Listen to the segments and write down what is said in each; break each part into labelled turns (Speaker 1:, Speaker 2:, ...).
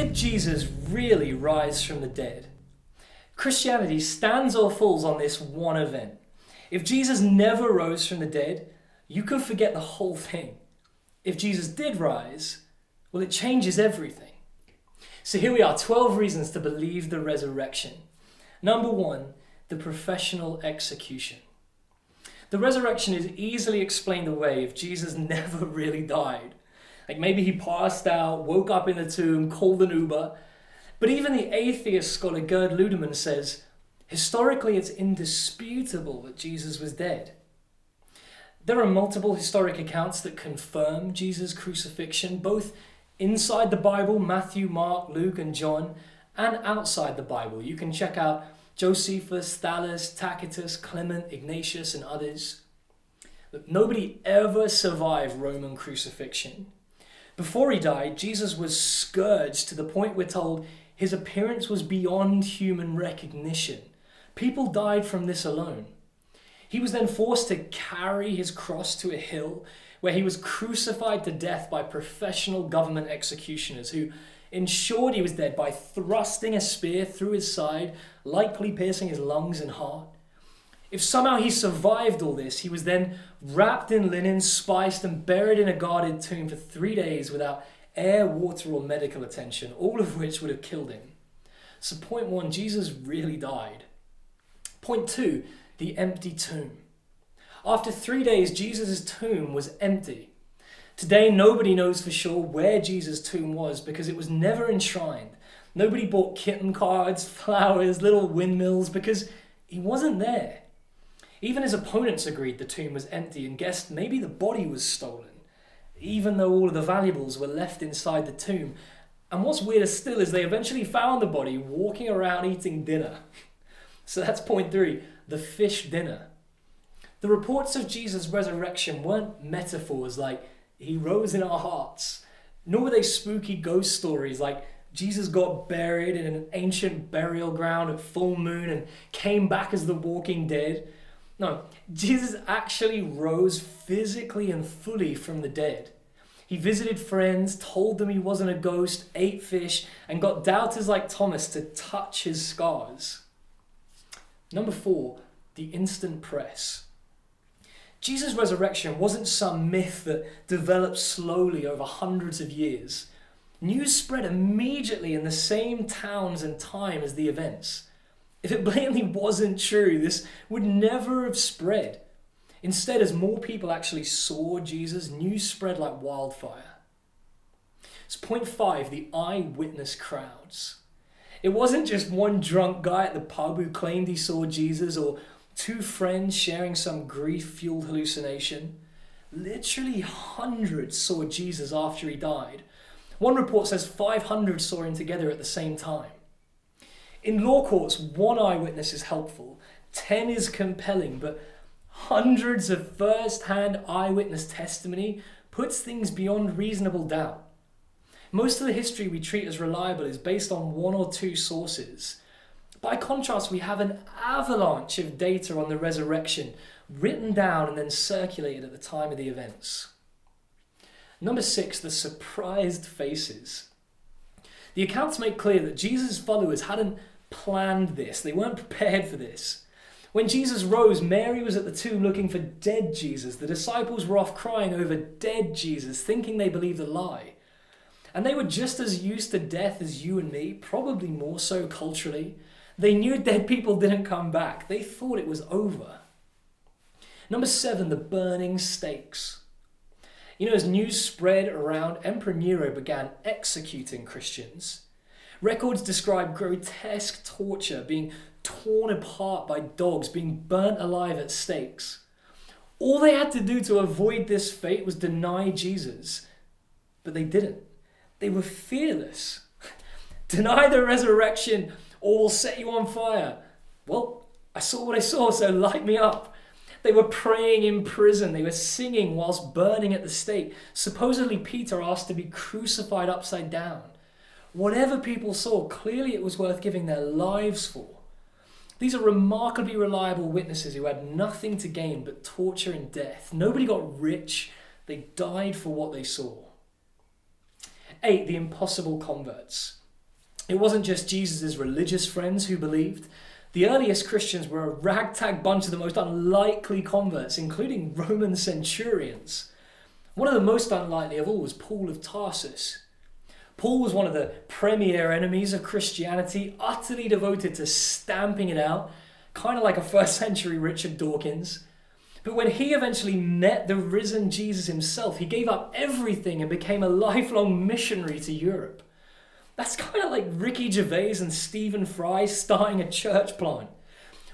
Speaker 1: did Jesus really rise from the dead? Christianity stands or falls on this one event. If Jesus never rose from the dead, you can forget the whole thing. If Jesus did rise, well, it changes everything. So here we are, 12 reasons to believe the resurrection. Number 1, the professional execution. The resurrection is easily explained away if Jesus never really died. Like maybe he passed out, woke up in the tomb, called an Uber. But even the atheist scholar Gerd Ludemann says, historically it's indisputable that Jesus was dead. There are multiple historic accounts that confirm Jesus' crucifixion, both inside the Bible, Matthew, Mark, Luke, and John, and outside the Bible. You can check out Josephus, Thales, Tacitus, Clement, Ignatius, and others. But nobody ever survived Roman crucifixion. Before he died, Jesus was scourged to the point we're told his appearance was beyond human recognition. People died from this alone. He was then forced to carry his cross to a hill where he was crucified to death by professional government executioners who ensured he was dead by thrusting a spear through his side, likely piercing his lungs and heart. If somehow he survived all this, he was then wrapped in linen, spiced, and buried in a guarded tomb for 3 days without air, water, or medical attention, all of which would have killed him. So point 1, Jesus really died. Point 2, the empty tomb. After 3 days, Jesus' tomb was empty. Today, nobody knows for sure where Jesus' tomb was because it was never enshrined. Nobody bought kitten cards, flowers, little windmills because he wasn't there. Even his opponents agreed the tomb was empty and guessed maybe the body was stolen, even though all of the valuables were left inside the tomb. And what's weirder still is they eventually found the body walking around eating dinner. So that's point 3, the fish dinner. The reports of Jesus' resurrection weren't metaphors like he rose in our hearts, nor were they spooky ghost stories like Jesus got buried in an ancient burial ground at full moon and came back as the walking dead. No, Jesus actually rose physically and fully from the dead. He visited friends, told them he wasn't a ghost, ate fish, and got doubters like Thomas to touch his scars. Number 4, the instant press. Jesus' resurrection wasn't some myth that developed slowly over hundreds of years. News spread immediately in the same towns and time as the events. If it blatantly wasn't true, this would never have spread. Instead, as more people actually saw Jesus, news spread like wildfire. So point 5, the eyewitness crowds. It wasn't just one drunk guy at the pub who claimed he saw Jesus or 2 friends sharing some grief-fueled hallucination. Literally hundreds saw Jesus after he died. One report says 500 saw him together at the same time. In law courts, 1 eyewitness is helpful, 10 is compelling, but hundreds of first-hand eyewitness testimony puts things beyond reasonable doubt. Most of the history we treat as reliable is based on 1 or 2 sources. By contrast, we have an avalanche of data on the resurrection written down and then circulated at the time of the events. Number 6, the surprised faces. The accounts make clear that Jesus' followers hadn't planned this. They weren't prepared for this. When Jesus rose, Mary was at the tomb looking for dead Jesus. The disciples were off crying over dead Jesus, thinking they believed a lie. And they were just as used to death as you and me, probably more so culturally. They knew dead people didn't come back. They thought it was over. Number 7, the burning stakes. You know, as news spread around, Emperor Nero began executing Christians. Records describe grotesque torture, being torn apart by dogs, being burnt alive at stakes. All they had to do to avoid this fate was deny Jesus. But they didn't. They were fearless. Deny the resurrection or we'll set you on fire. Well, I saw what I saw, so light me up. They were praying in prison. They were singing whilst burning at the stake. Supposedly Peter asked to be crucified upside down. Whatever people saw, clearly it was worth giving their lives for. These are remarkably reliable witnesses who had nothing to gain but torture and death. Nobody got rich. They died for what they saw. 8, the impossible converts. It wasn't just Jesus' religious friends who believed. The earliest Christians were a ragtag bunch of the most unlikely converts, including Roman centurions. One of the most unlikely of all was Paul of Tarsus. Paul was one of the premier enemies of Christianity, utterly devoted to stamping it out, kind of like a first century Richard Dawkins. But when he eventually met the risen Jesus himself, he gave up everything and became a lifelong missionary to Europe. That's kind of like Ricky Gervais and Stephen Fry starting a church plant.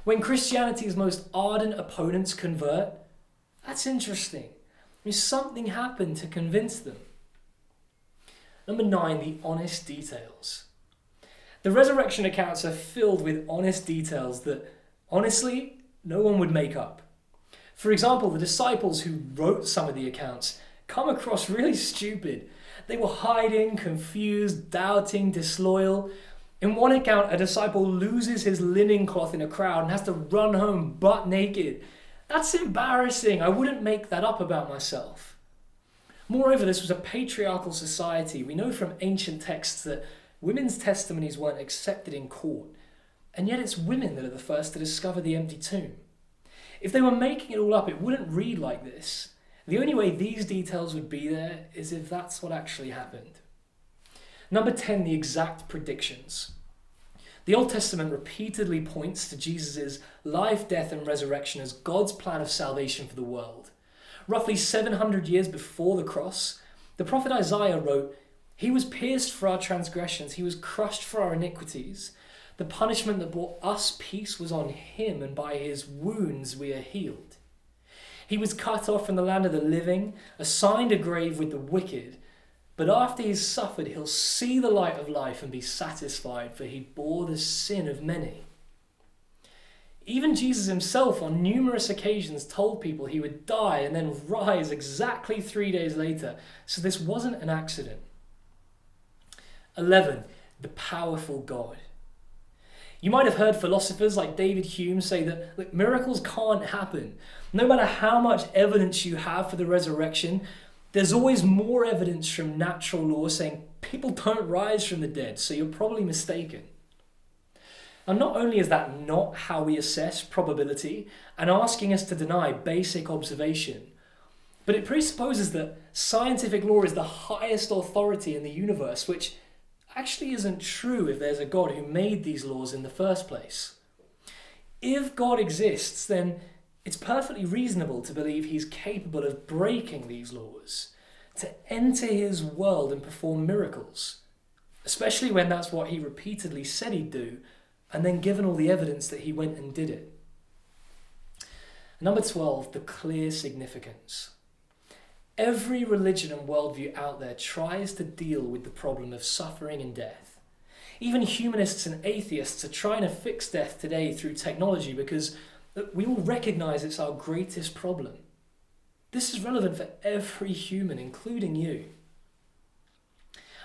Speaker 1: When Christianity's most ardent opponents convert, that's interesting. Something happened to convince them. Number 9, the honest details. The resurrection accounts are filled with honest details that, honestly, no one would make up. For example, the disciples who wrote some of the accounts come across really stupid. They were hiding, confused, doubting, disloyal. In one account, a disciple loses his linen cloth in a crowd and has to run home butt naked. That's embarrassing. I wouldn't make that up about myself. Moreover, this was a patriarchal society. We know from ancient texts that women's testimonies weren't accepted in court, and yet it's women that are the first to discover the empty tomb. If they were making it all up, it wouldn't read like this. The only way these details would be there is if that's what actually happened. Number 10, the exact predictions. The Old Testament repeatedly points to Jesus' life, death, and resurrection as God's plan of salvation for the world. Roughly 700 years before the cross, the prophet Isaiah wrote, "He was pierced for our transgressions, he was crushed for our iniquities. The punishment that brought us peace was on him, and by his wounds we are healed. He was cut off from the land of the living, assigned a grave with the wicked. But after he's suffered, he'll see the light of life and be satisfied, for he bore the sin of many." Even Jesus himself on numerous occasions told people he would die and then rise exactly 3 days later. So this wasn't an accident. 11, the powerful God. You might have heard philosophers like David Hume say that miracles can't happen. No matter how much evidence you have for the resurrection, there's always more evidence from natural law saying people don't rise from the dead, so you're probably mistaken. And not only is that not how we assess probability and asking us to deny basic observation, but it presupposes that scientific law is the highest authority in the universe, which actually isn't true if there's a God who made these laws in the first place. If God exists, then it's perfectly reasonable to believe he's capable of breaking these laws, to enter his world and perform miracles, especially when that's what he repeatedly said he'd do, and then given all the evidence that he went and did it. Number 12, the clear significance. Every religion and worldview out there tries to deal with the problem of suffering and death. Even humanists and atheists are trying to fix death today through technology because we all recognize it's our greatest problem. This is relevant for every human, including you.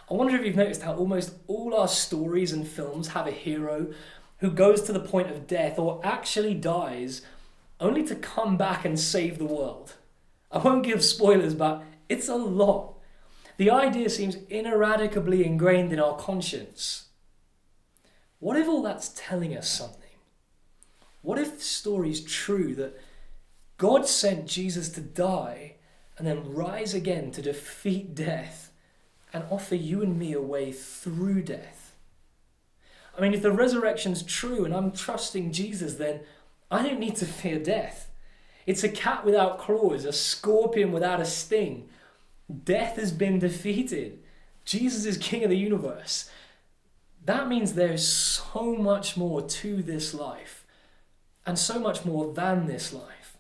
Speaker 1: I wonder if you've noticed how almost all our stories and films have a hero who goes to the point of death or actually dies only to come back and save the world. I won't give spoilers, but it's a lot. The idea seems ineradicably ingrained in our conscience. What if all that's telling us something? What if the story's true that God sent Jesus to die and then rise again to defeat death and offer you and me a way through death? I mean, if the resurrection's true and I'm trusting Jesus, then I don't need to fear death. It's a cat without claws, a scorpion without a sting. Death has been defeated. Jesus is King of the universe. That means there's so much more to this life, and so much more than this life.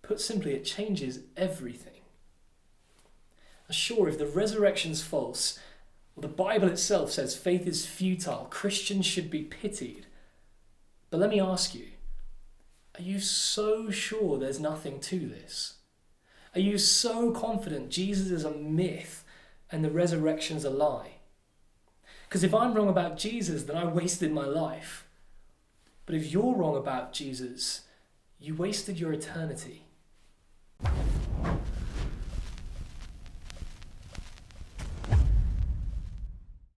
Speaker 1: Put simply, it changes everything. Sure, if the resurrection's false, well, the Bible itself says faith is futile. Christians should be pitied. But let me ask you, are you so sure there's nothing to this? Are you so confident Jesus is a myth and the resurrection's a lie? Because if I'm wrong about Jesus, then I wasted my life. But if you're wrong about Jesus, you wasted your eternity.